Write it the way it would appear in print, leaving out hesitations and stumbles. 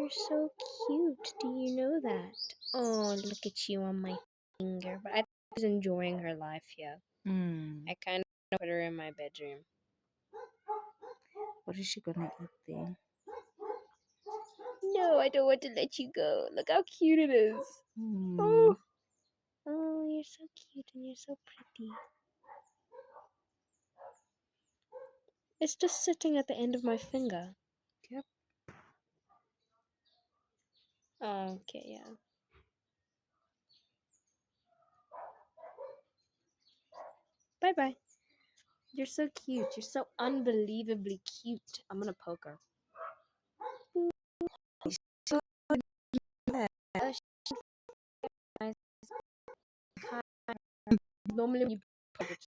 You're so cute. Do you know that? Oh, look at you on my finger. But I think she's enjoying her life here. Mm. I kind of put her in my bedroom. What is she gonna eat there? No, I don't want to let you go. Look how cute it is. Mm. Oh, oh, you're so cute and you're so pretty. It's just sitting at the end of my finger. Yep. Okay, yeah. Bye bye. You're so cute. You're so unbelievably cute. I'm gonna poke her. So bad. Oh, she's nice. Normally, when you poke it,